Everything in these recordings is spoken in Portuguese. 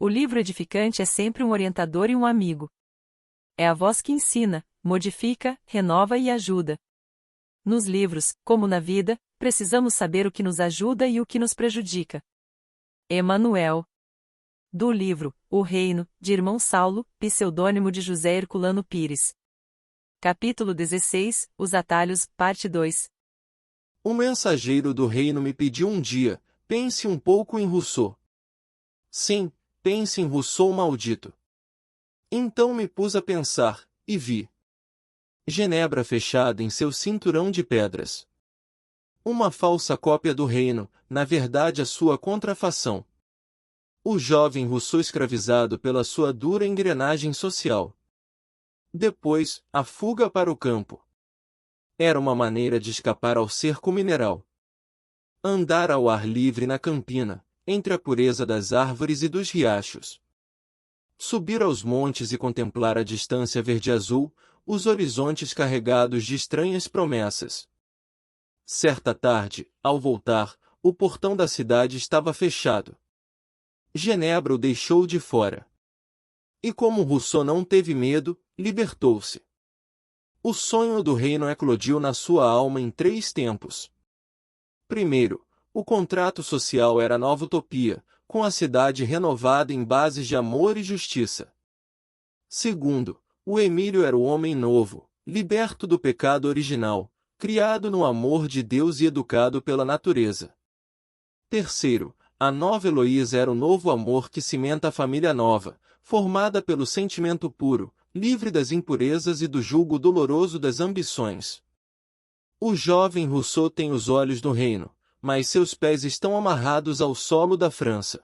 O livro edificante é sempre um orientador e um amigo. É a voz que ensina, modifica, renova e ajuda. Nos livros, como na vida, precisamos saber o que nos ajuda e o que nos prejudica. Emanuel. Do livro O Reino, de Irmão Saulo, pseudônimo de José Herculano Pires. Capítulo 16, Os Atalhos, parte 2. O mensageiro do reino me pediu um dia, pense um pouco em Rousseau. Sim, pense em Rousseau maldito. Então me pus a pensar, e vi Genebra fechada em seu cinturão de pedras. Uma falsa cópia do reino, na verdade a sua contrafação. O jovem Rousseau escravizado pela sua dura engrenagem social. Depois, a fuga para o campo. Era uma maneira de escapar ao cerco mineral. Andar ao ar livre na campina, entre a pureza das árvores e dos riachos. Subir aos montes e contemplar a distância verde-azul, os horizontes carregados de estranhas promessas. Certa tarde, ao voltar, o portão da cidade estava fechado. Genebra o deixou de fora. E como Rousseau não teve medo, libertou-se. O sonho do reino eclodiu na sua alma em 3 tempos. Primeiro, o contrato social era nova utopia, com a cidade renovada em bases de amor e justiça. Segundo, o Emílio era o homem novo, liberto do pecado original, criado no amor de Deus e educado pela natureza. Terceiro, a nova Heloísa era o novo amor que cimenta a família nova, formada pelo sentimento puro, livre das impurezas e do jugo doloroso das ambições. O jovem Rousseau tem os olhos do reino, mas seus pés estão amarrados ao solo da França.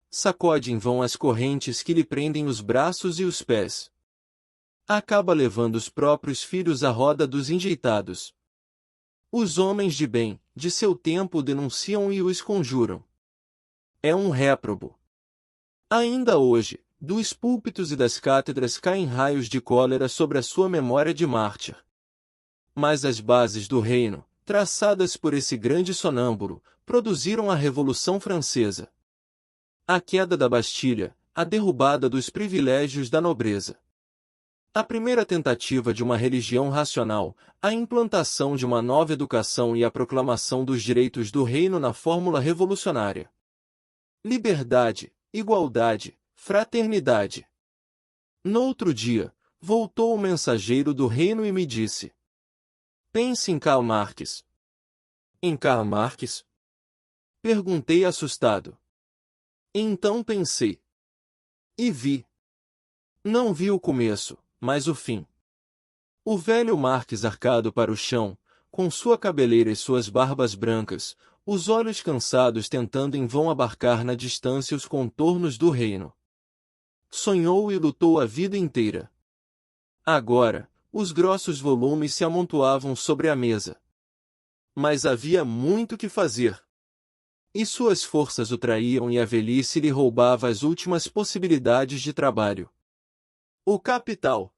Sacode em vão as correntes que lhe prendem os braços e os pés. Acaba levando os próprios filhos à roda dos enjeitados. Os homens de bem, de seu tempo o denunciam e o esconjuram. É um réprobo. Ainda hoje, dos púlpitos e das cátedras caem raios de cólera sobre a sua memória de mártir. Mas as bases do reino, traçadas por esse grande sonâmbulo, produziram a Revolução Francesa. A queda da Bastilha, a derrubada dos privilégios da nobreza. A primeira tentativa de uma religião racional, a implantação de uma nova educação e a proclamação dos direitos do reino na fórmula revolucionária. Liberdade, igualdade, fraternidade. Noutro dia, voltou o mensageiro do reino e me disse: pense em Karl Marx. Em Karl Marx? Perguntei assustado. Então pensei. E vi. Não vi o começo, mas o fim. O velho Marx arcado para o chão, com sua cabeleira e suas barbas brancas, os olhos cansados tentando em vão abarcar na distância os contornos do reino. Sonhou e lutou a vida inteira. Agora, os grossos volumes se amontoavam sobre a mesa. Mas havia muito que fazer. E suas forças o traíam e a velhice lhe roubava as últimas possibilidades de trabalho. O capital.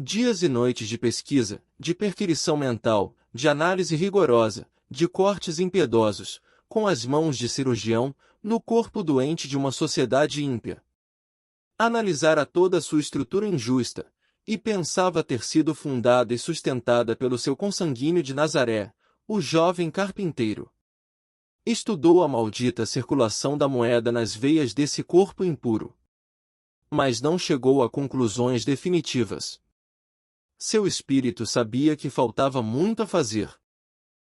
Dias e noites de pesquisa, de perquirição mental, de análise rigorosa, de cortes impiedosos, com as mãos de cirurgião, no corpo doente de uma sociedade ímpia. Analisara toda a sua estrutura injusta, e pensava ter sido fundada e sustentada pelo seu consanguíneo de Nazaré, o jovem carpinteiro. Estudou a maldita circulação da moeda nas veias desse corpo impuro. Mas não chegou a conclusões definitivas. Seu espírito sabia que faltava muito a fazer.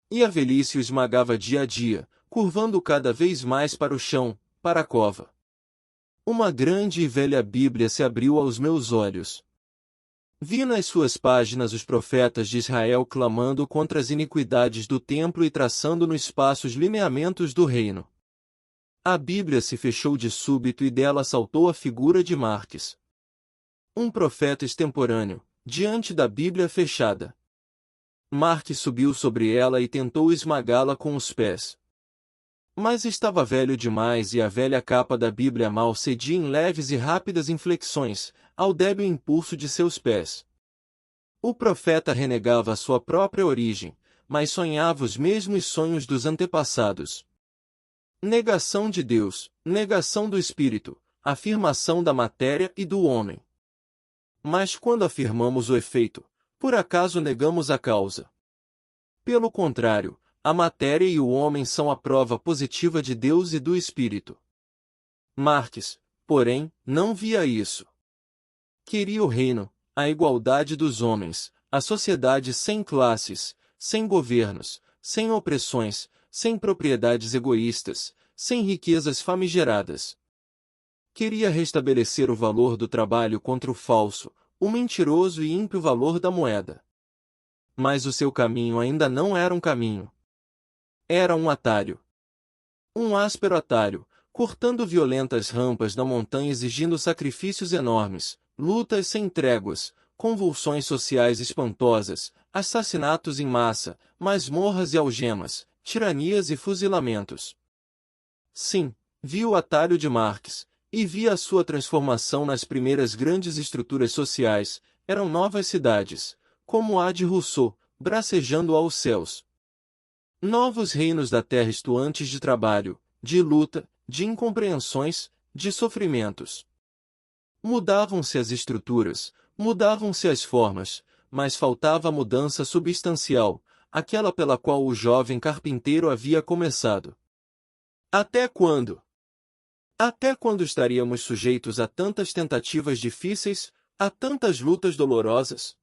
E a velhice o esmagava dia a dia, curvando cada vez mais para o chão, para a cova. Uma grande e velha Bíblia se abriu aos meus olhos. Vi nas suas páginas os profetas de Israel clamando contra as iniquidades do templo e traçando no espaço os lineamentos do reino. A Bíblia se fechou de súbito e dela saltou a figura de Marx. Um profeta extemporâneo, diante da Bíblia fechada. Marx subiu sobre ela e tentou esmagá-la com os pés. Mas estava velho demais e a velha capa da Bíblia mal cedia em leves e rápidas inflexões, ao débil impulso de seus pés. O profeta renegava a sua própria origem, mas sonhava os mesmos sonhos dos antepassados. Negação de Deus, negação do espírito, afirmação da matéria e do homem. Mas quando afirmamos o efeito, por acaso negamos a causa? Pelo contrário, a matéria e o homem são a prova positiva de Deus e do espírito. Marx, porém, não via isso. Queria o reino, a igualdade dos homens, a sociedade sem classes, sem governos, sem opressões, sem propriedades egoístas, sem riquezas famigeradas. Queria restabelecer o valor do trabalho contra o falso, o mentiroso e ímpio valor da moeda. Mas o seu caminho ainda não era um caminho. Era um atalho. Um áspero atalho, cortando violentas rampas da montanha exigindo sacrifícios enormes, lutas sem tréguas, convulsões sociais espantosas, assassinatos em massa, masmorras e algemas, tiranias e fuzilamentos. Sim, vi o atalho de Marx, e vi a sua transformação nas primeiras grandes estruturas sociais, eram novas cidades, como a de Rousseau, bracejando aos céus. Novos reinos da terra estuantes de trabalho, de luta, de incompreensões, de sofrimentos. Mudavam-se as estruturas, mudavam-se as formas, mas faltava a mudança substancial, aquela pela qual o jovem carpinteiro havia começado. Até quando? Até quando estaríamos sujeitos a tantas tentativas difíceis, a tantas lutas dolorosas?